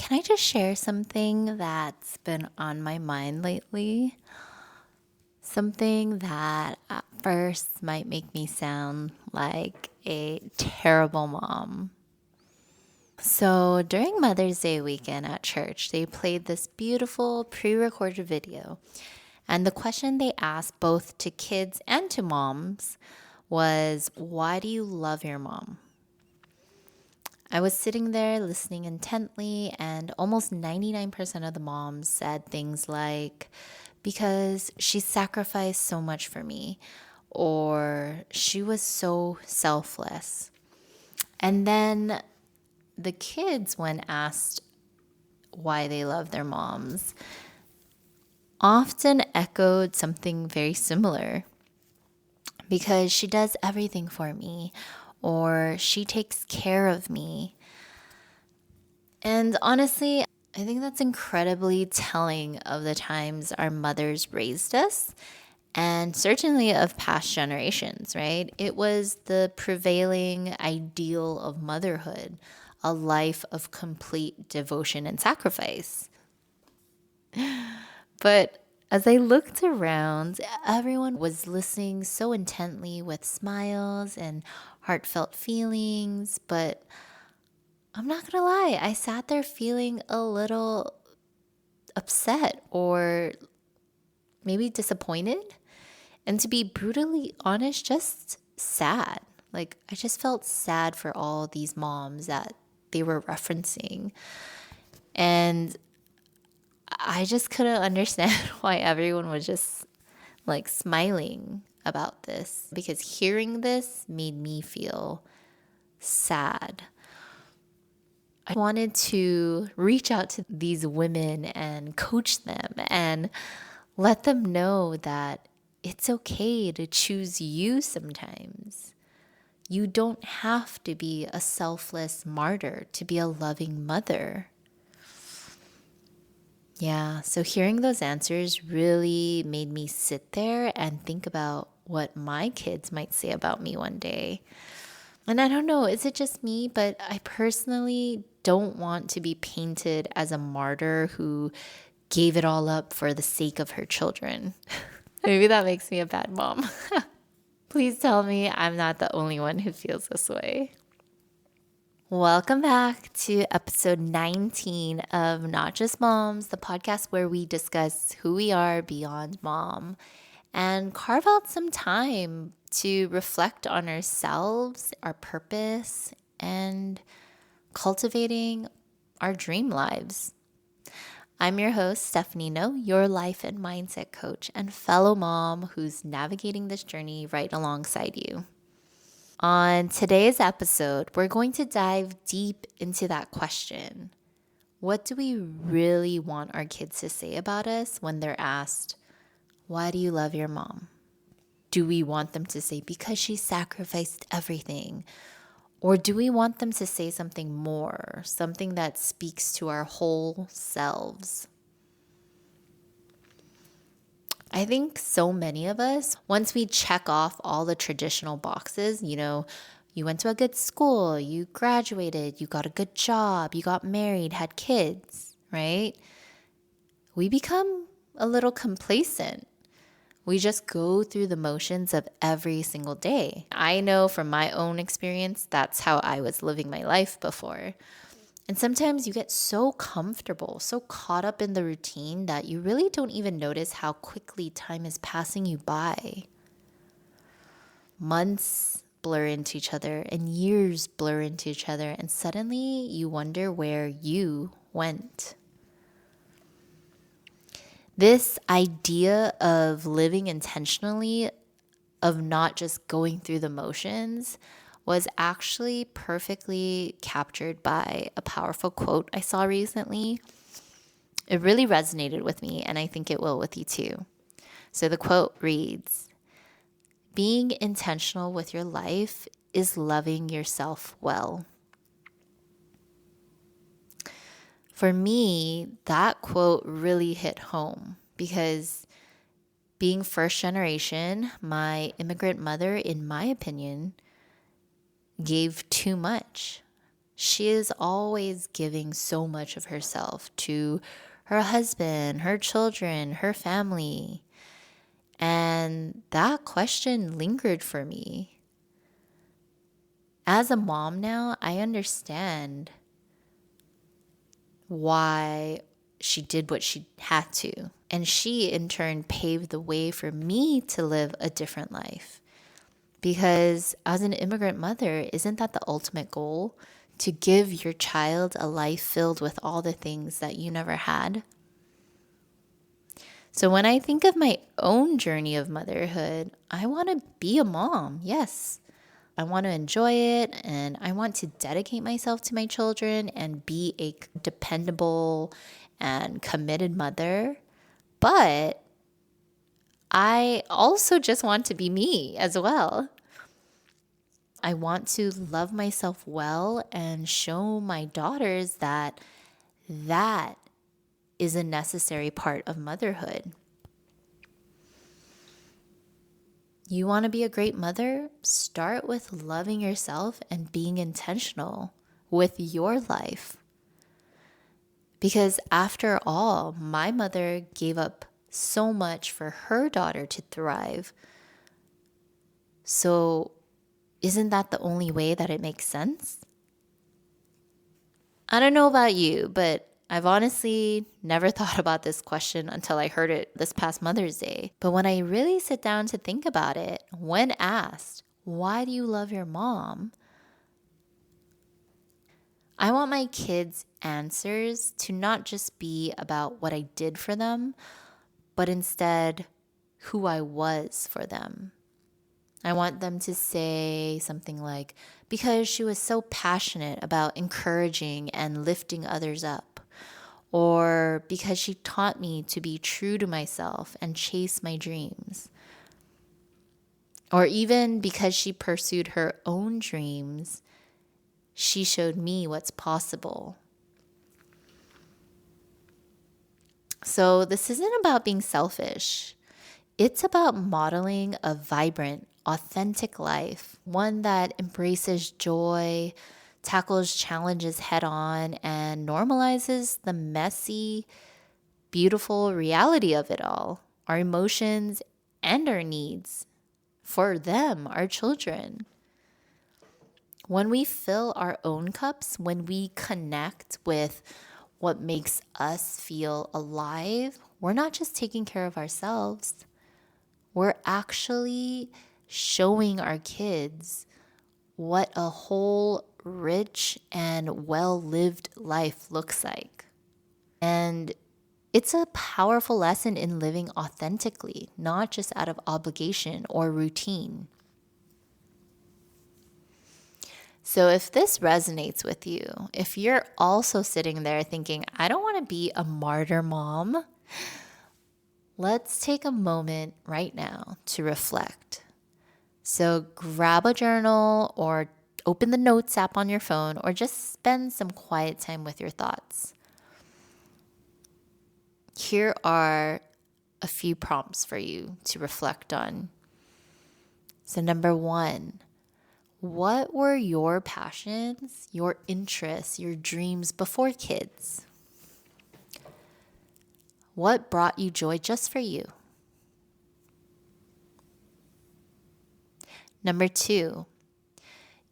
can I just share something that's been on my mind lately? Something that at first might make me sound like a terrible mom. So during Mother's Day weekend at church, they played this beautiful pre recorded video. And the question they asked both to kids and to moms was, why do you love your mom? I was sitting there listening intently, and almost 99% of the moms said things like, because she sacrificed so much for me, or she was so selfless. And then the kids, when asked why they love their moms, often echoed something very similar. Because she does everything for me, or she takes care of me. And honestly, I think that's incredibly telling of the times our mothers raised us, and certainly of past generations, right? It was the prevailing ideal of motherhood, a life of complete devotion and sacrifice. But as I looked around, everyone was listening so intently with smiles and heartfelt feelings. But I'm not going to lie, I sat there feeling a little upset or maybe disappointed. And to be brutally honest, just sad. Like, I just felt sad for all these moms that they were referencing. And I just couldn't understand why everyone was just like smiling about this, because hearing this made me feel sad. I wanted to reach out to these women and coach them and let them know that it's okay to choose you sometimes. You don't have to be a selfless martyr to be a loving mother. Yeah, so hearing those answers really made me sit there and think about what my kids might say about me one day. And I don't know, is it just me? But I personally don't want to be painted as a martyr who gave it all up for the sake of her children. Maybe that makes me a bad mom. Please tell me I'm not the only one who feels this way. Welcome back to episode 19 of Not Just Moms, the podcast where we discuss who we are beyond mom and carve out some time to reflect on ourselves, our purpose, and cultivating our dream lives. I'm your host, Stephanie No, your life and mindset coach and fellow mom who's navigating this journey right alongside you. On today's episode, we're going to dive deep into that question. What do we really want our kids to say about us when they're asked, why do you love your mom? Do we want them to say, because she sacrificed everything? Or do we want them to say something more, something that speaks to our whole selves? I think so many of us, once we check off all the traditional boxes, you went to a good school, you graduated, you got a good job, you got married, had kids, right? We become a little complacent. We just go through the motions of every single day. I know from my own experience, that's how I was living my life before. And sometimes you get so comfortable, so caught up in the routine that you really don't even notice how quickly time is passing you by. Months blur into each other and years blur into each other, and suddenly you wonder where you went. This idea of living intentionally, of not just going through the motions, was actually perfectly captured by a powerful quote I saw recently. It really resonated with me, and I think it will with you too. So the quote reads, "Being intentional with your life is loving yourself well." For me, that quote really hit home because being first generation, my immigrant mother, in my opinion, gave too much. She is always giving so much of herself to her husband, her children, her family. And that question lingered for me. As a mom now, I understand why she did what she had to. And she, in turn, paved the way for me to live a different life. Because as an immigrant mother, isn't that the ultimate goal? To give your child a life filled with all the things that you never had? So when I think of my own journey of motherhood, I want to be a mom, yes. I want to enjoy it and I want to dedicate myself to my children and be a dependable and committed mother. But I also just want to be me as well. I want to love myself well and show my daughters that that is a necessary part of motherhood. You want to be a great mother? Start with loving yourself and being intentional with your life. Because after all, my mother gave up so much for her daughter to thrive. So, isn't that the only way that it makes sense? I don't know about you, but I've honestly never thought about this question until I heard it this past Mother's Day. But when I really sit down to think about it, when asked, why do you love your mom? I want my kids' answers to not just be about what I did for them, but instead who I was for them. I want them to say something like, because she was so passionate about encouraging and lifting others up, or because she taught me to be true to myself and chase my dreams, or even because she pursued her own dreams, she showed me what's possible. So this isn't about being selfish. It's about modeling a vibrant, authentic life, one that embraces joy, tackles challenges head on, and normalizes the messy, beautiful reality of it all, our emotions and our needs for them, our children. When we fill our own cups, when we connect with what makes us feel alive, we're not just taking care of ourselves. We're actually showing our kids what a whole, rich, and well lived life looks like. And it's a powerful lesson in living authentically, not just out of obligation or routine. So, if this resonates with you, if you're also sitting there thinking, I don't want to be a martyr mom, let's take a moment right now to reflect. So grab a journal or open the notes app on your phone or just spend some quiet time with your thoughts. Here are a few prompts for you to reflect on. So number 1, what were your passions, your interests, your dreams before kids? What brought you joy just for you? Number 2,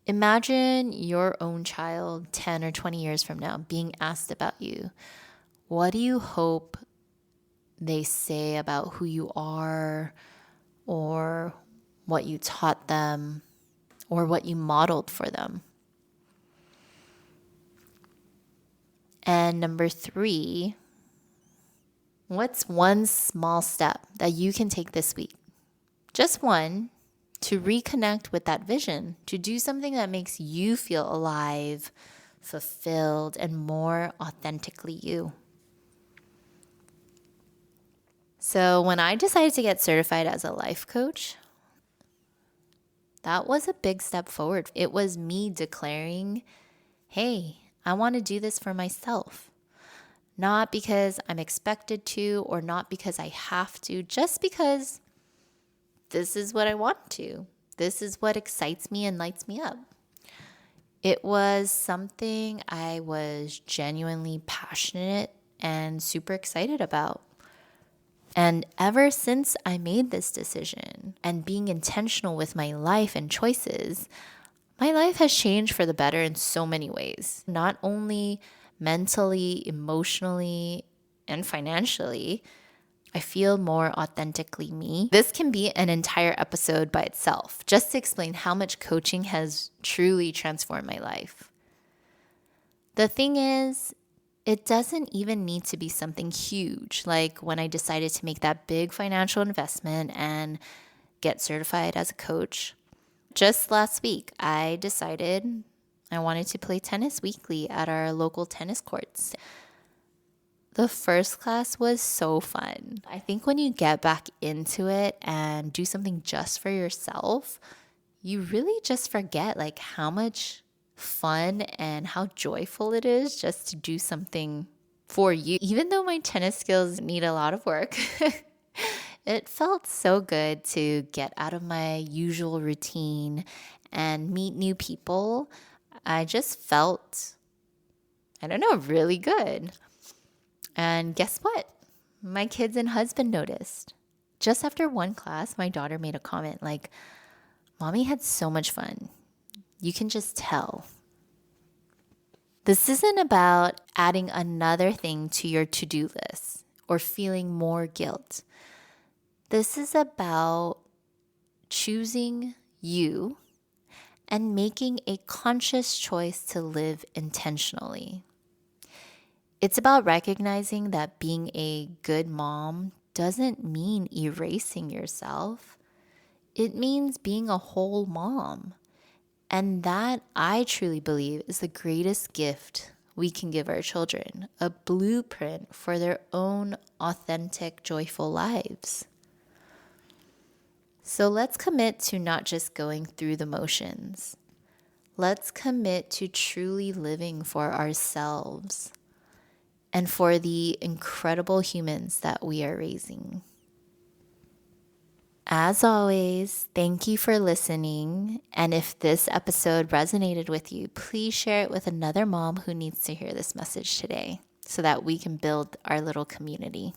imagine your own child 10 or 20 years from now being asked about you. What do you hope they say about who you are or what you taught them or what you modeled for them? And number 3, what's one small step that you can take this week? Just one, to reconnect with that vision, to do something that makes you feel alive, fulfilled, and more authentically you. So when I decided to get certified as a life coach, that was a big step forward. It was me declaring, hey, I want to do this for myself. Not because I'm expected to or not because I have to, just because this is what I want to. This is what excites me and lights me up. It was something I was genuinely passionate and super excited about. And ever since I made this decision and being intentional with my life and choices, my life has changed for the better in so many ways, not only mentally, emotionally, and financially. I feel more authentically me. This can be an entire episode by itself, just to explain how much coaching has truly transformed my life. The thing is, it doesn't even need to be something huge, like when I decided to make that big financial investment and get certified as a coach. Just last week, I decided I wanted to play tennis weekly at our local tennis courts. The first class was so fun. I think when you get back into it and do something just for yourself, you really just forget like how much fun and how joyful it is just to do something for you. Even though my tennis skills need a lot of work, it felt so good to get out of my usual routine and meet new people. I just felt, I don't know, really good. And guess what? My kids and husband noticed. Just after one class, my daughter made a comment like, "Mommy had so much fun. You can just tell." This isn't about adding another thing to your to-do list or feeling more guilt. This is about choosing you and making a conscious choice to live intentionally. It's about recognizing that being a good mom doesn't mean erasing yourself. It means being a whole mom. And that, I truly believe, is the greatest gift we can give our children, a blueprint for their own authentic, joyful lives. So let's commit to not just going through the motions. Let's commit to truly living for ourselves and for the incredible humans that we are raising. As always, thank you for listening. And if this episode resonated with you, please share it with another mom who needs to hear this message today so that we can build our little community.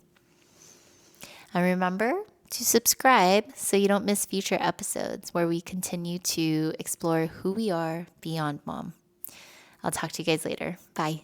And remember to subscribe so you don't miss future episodes where we continue to explore who we are beyond mom. I'll talk to you guys later. Bye.